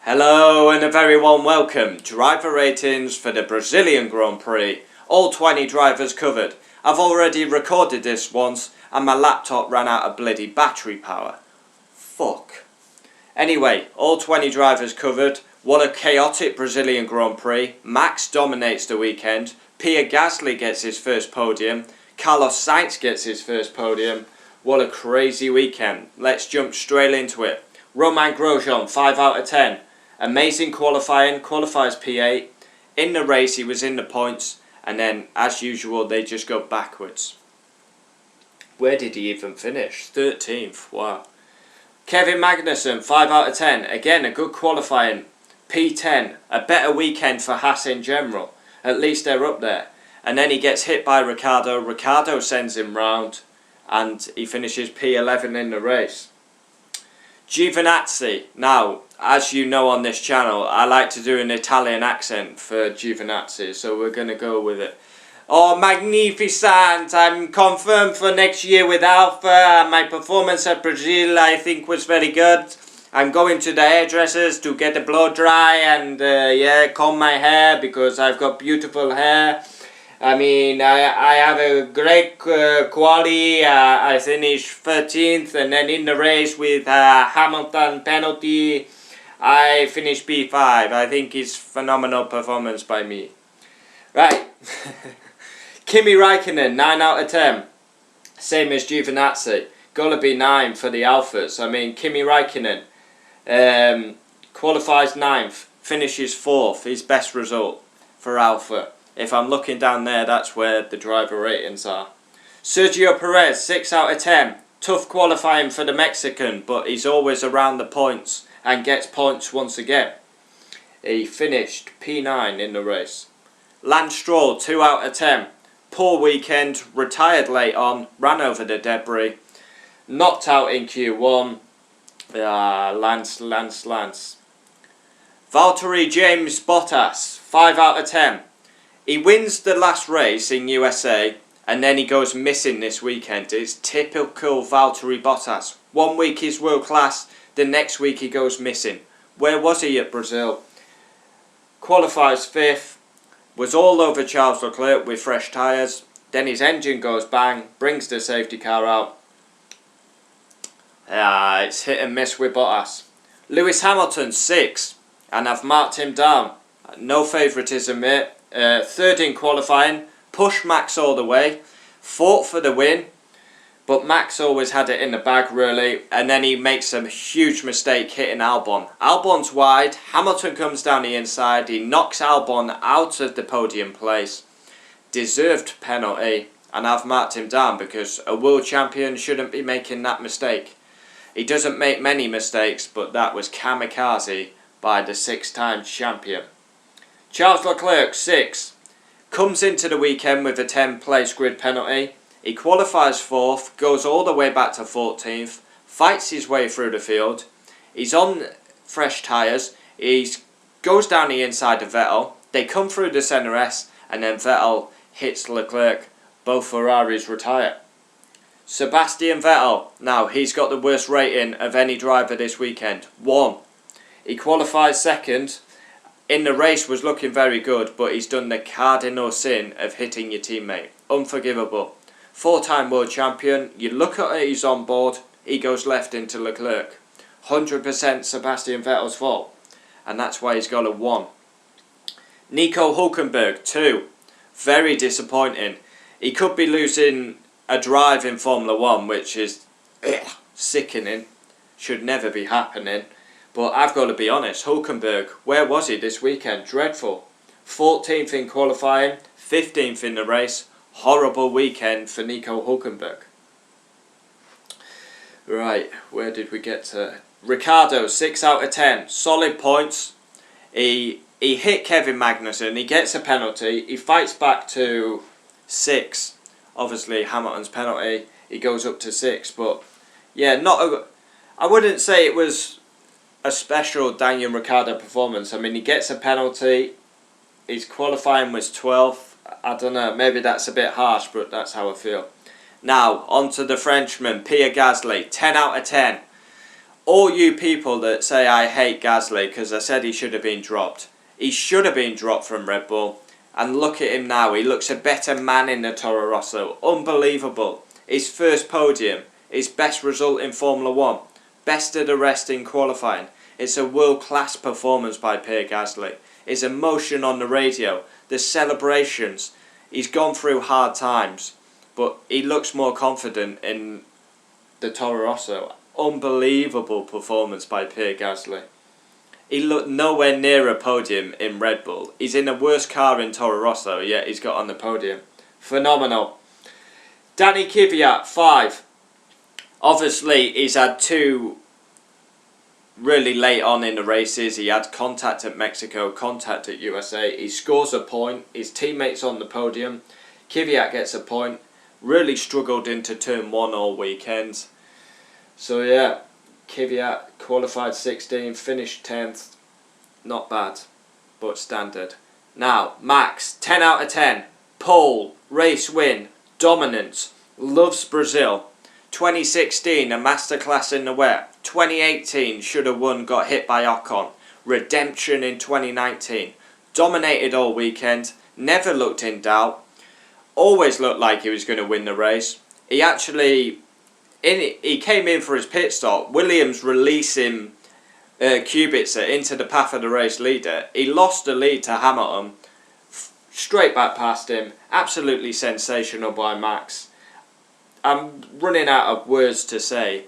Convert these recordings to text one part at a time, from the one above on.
Hello and a very warm welcome. Driver ratings for the Brazilian Grand Prix. All 20 drivers covered. I've already recorded this once and my laptop ran out of bloody battery power. Fuck. Anyway, all 20 drivers covered. What a chaotic Brazilian Grand Prix. Max dominates the weekend. Pierre Gasly gets his first podium. Carlos Sainz gets his first podium. What a crazy weekend. Let's jump straight into it. Romain Grosjean, 5 out of 10. Amazing qualifying, qualifies P8. In the race he was in the points, and then as usual they just go backwards. Where did he even finish? 13th, wow. Kevin Magnussen, 5 out of 10. Again, a good qualifying. P10, a better weekend for Haas in general. At least they're up there. And then he gets hit by Ricciardo. Ricciardo sends him round, and he finishes P11 in the race. Giovinazzi. Now, as you know on this channel, I like to do an Italian accent for Giovinazzi, so we're going to go with it. Oh, magnificent! I'm confirmed for next year with Alpha. My performance at Brazil, I think, was very good. I'm going to the hairdressers to get a blow dry and, comb my hair because I've got beautiful hair. I mean, I have a great quali. I finished 13th, and then in the race with Hamilton penalty, I finished P5. I think it's phenomenal performance by me. Right. Kimi Räikkönen, 9 out of 10. Same as Giovinazzi. Gotta be 9 for the Alphas. I mean, Kimi Räikkönen qualifies 9th, finishes 4th. His best result for Alpha. If I'm looking down there, that's where the driver ratings are. Sergio Perez, 6 out of 10. Tough qualifying for the Mexican, but he's always around the points and gets points once again. He finished P9 in the race. Lance Stroll, 2 out of 10. Poor weekend, retired late on, ran over the debris. Knocked out in Q1. Lance. Valtteri James Bottas, 5 out of 10. He wins the last race in USA and then he goes missing this weekend. It's typical Valtteri Bottas. 1 week he's world class, the next week he goes missing. Where was he at Brazil? Qualifies 5th, was all over Charles Leclerc with fresh tyres. Then his engine goes bang, brings the safety car out. It's hit and miss with Bottas. Lewis Hamilton, 6, and I've marked him down. No favouritism here. 3rd in qualifying, pushed Max all the way, fought for the win, but Max always had it in the bag really, and then he makes a huge mistake hitting Albon. Albon's wide, Hamilton comes down the inside, he knocks Albon out of the podium place. Deserved penalty, and I've marked him down because a world champion shouldn't be making that mistake. He doesn't make many mistakes, but that was kamikaze by the 6-time champion. Charles Leclerc, 6, comes into the weekend with a 10th-place grid penalty. He qualifies 4th, goes all the way back to 14th, fights his way through the field. He's on fresh tyres. He goes down the inside of Vettel. They come through the centre S, and then Vettel hits Leclerc. Both Ferraris retire. Sebastian Vettel, now he's got the worst rating of any driver this weekend, 1. He qualifies 2nd. In the race was looking very good, but he's done the cardinal sin of hitting your teammate. Unforgivable. 4-time world champion, you look at it, he's on board, he goes left into Leclerc. 100% Sebastian Vettel's fault, and that's why he's got a 1. Nico Hülkenberg, 2. Very disappointing. He could be losing a drive in Formula 1, which is sickening. Should never be happening. But I've got to be honest, Hülkenberg, where was he this weekend? Dreadful. 14th in qualifying, 15th in the race. Horrible weekend for Nico Hülkenberg. Right, where did we get to? Ricciardo, 6 out of 10. Solid points. He hit Kevin Magnussen, he gets a penalty, he fights back to 6. Obviously Hamilton's penalty, he goes up to 6. But yeah, I wouldn't say it was a special Daniel Ricciardo performance. I mean, he gets a penalty, his qualifying was 12th. I don't know, maybe that's a bit harsh, but that's how I feel. Now, on to the Frenchman, Pierre Gasly, 10 out of 10. All you people that say I hate Gasly because I said he should have been dropped. He should have been dropped from Red Bull. And look at him now. He looks a better man in the Toro Rosso. Unbelievable. His first podium. His best result in Formula 1. Best of the rest in qualifying. It's a world-class performance by Pierre Gasly. His emotion on the radio. The celebrations. He's gone through hard times. But he looks more confident in the Toro Rosso. Unbelievable performance by Pierre Gasly. He looked nowhere near a podium in Red Bull. He's in the worst car in Toro Rosso, yet he's got on the podium. Phenomenal. Danny Kvyat, 5. Obviously, he's had 2 really late on in the races. He had contact at Mexico, contact at USA. He scores a point. His teammates on the podium. Kvyat gets a point. Really struggled into turn 1 all weekend. So yeah, Kvyat qualified 16, finished 10th. Not bad, but standard. Now, Max, 10 out of 10. Pole, race win, dominance, loves Brazil. 2016, a masterclass in the wet. 2018, should have won, got hit by Ocon. Redemption in 2019. Dominated all weekend, never looked in doubt. Always looked like he was going to win the race. He actually, he came in for his pit stop. Williams releasing Kubica into the path of the race leader. He lost the lead to Hamilton. Straight back past him. Absolutely sensational by Max. I'm running out of words to say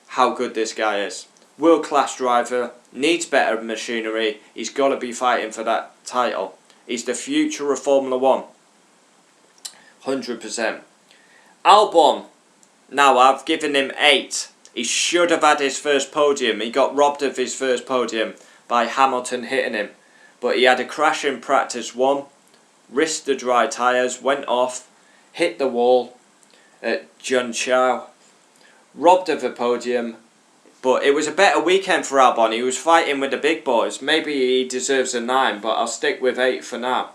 how good this guy is. World class driver. Needs better machinery. He's got to be fighting for that title. He's the future of Formula 1. 100%. Albon. Now I've given him 8. He should have had his first podium. He got robbed of his first podium by Hamilton hitting him. But he had a crash in practice 1. Risked the dry tyres. Went off. Hit the wall at Junchao. Robbed of a podium. But it was a better weekend for Albon. He was fighting with the big boys. Maybe he deserves a 9, but I'll stick with 8 for now.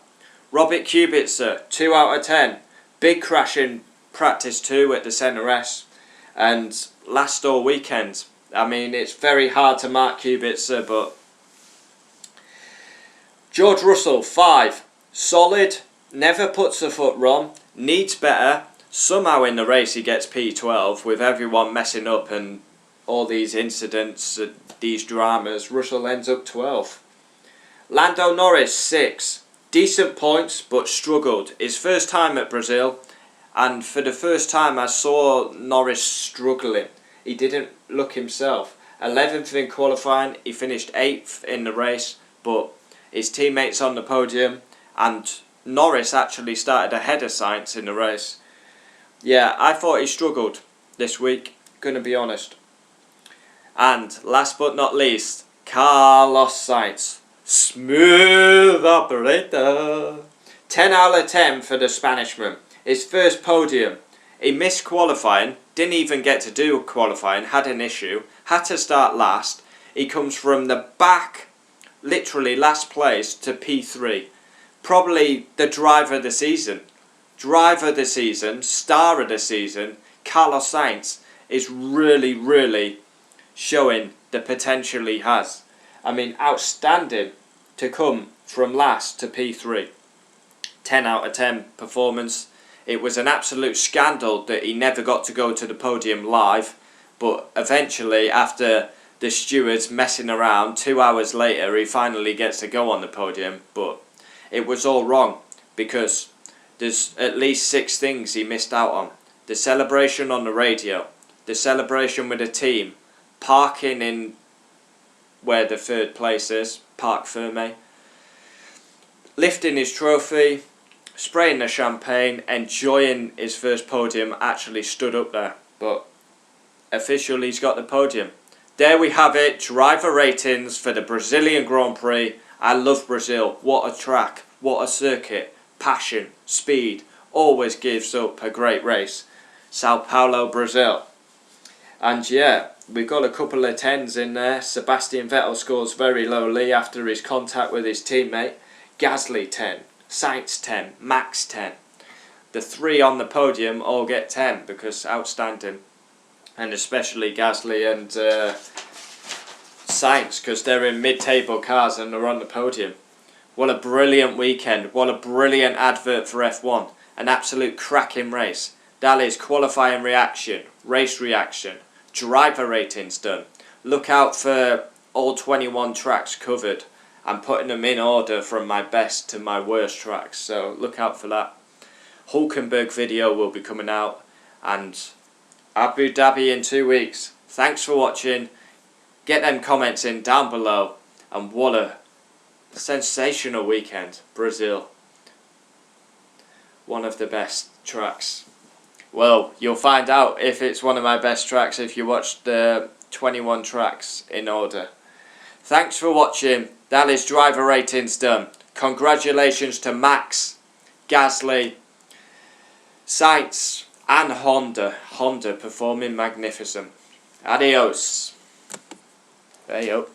Robert Kubica, 2 out of 10. Big crash in practice 2 at the Centre S. And last all weekend. I mean, it's very hard to mark Kubica, but... George Russell, 5. Solid. Never puts a foot wrong. Needs better. Somehow in the race he gets P12 with everyone messing up and all these incidents, these dramas. Russell ends up 12th. Lando Norris, 6. Decent points, but struggled. His first time at Brazil, and for the first time I saw Norris struggling. He didn't look himself. 11th in qualifying, he finished 8th in the race, but his teammates on the podium, and Norris actually started ahead of Sainz in the race. Yeah, I thought he struggled this week, gonna be honest. And last but not least, Carlos Sainz. Smooth operator. 10 out of 10 for the Spanishman. His first podium. He missed qualifying. Didn't even get to do qualifying. Had an issue. Had to start last. He comes from the back, literally last place, to P3. Probably the driver of the season. Driver of the season. Star of the season. Carlos Sainz is really, really showing the potential he has. I mean, outstanding to come from last to P3. 10 out of 10 performance. It was an absolute scandal that he never got to go to the podium live, but eventually, after the stewards messing around, 2 hours later he finally gets to go on the podium. But it was all wrong, because there's at least 6 things he missed out on. The celebration on the radio, the celebration with the team, parking in where the 3rd place is, Parc Fermé, lifting his trophy, spraying the champagne, enjoying his first podium. Actually stood up there, but officially he's got the podium. There we have it, driver ratings for the Brazilian Grand Prix. I love Brazil. What a track, what a circuit, passion, speed, always gives up a great race. Sao Paulo, Brazil. And yeah, we've got a couple of 10s in there. Sebastian Vettel scores very lowly after his contact with his teammate. Gasly 10, Sainz 10, Max 10. The 3 on the podium all get 10 because outstanding. and especially Gasly and Sainz, because they're in mid-table cars and they're on the podium. What a brilliant weekend. What a brilliant advert for F1. An absolute cracking race. That is qualifying reaction, race reaction, driver ratings done. Look out for all 21 tracks covered. I'm putting them in order from my best to my worst tracks, so look out for that. Hulkenberg video will be coming out, and Abu Dhabi in 2 weeks. Thanks for watching. Get them comments in down below, and what a sensational weekend. Brazil, one of the best tracks. Well, you'll find out if it's one of my best tracks if you watch the 21 tracks in order. Thanks for watching. That is driver ratings done. Congratulations to Max, Gasly, Sainz and Honda. Honda performing magnificent. Adios. There you go.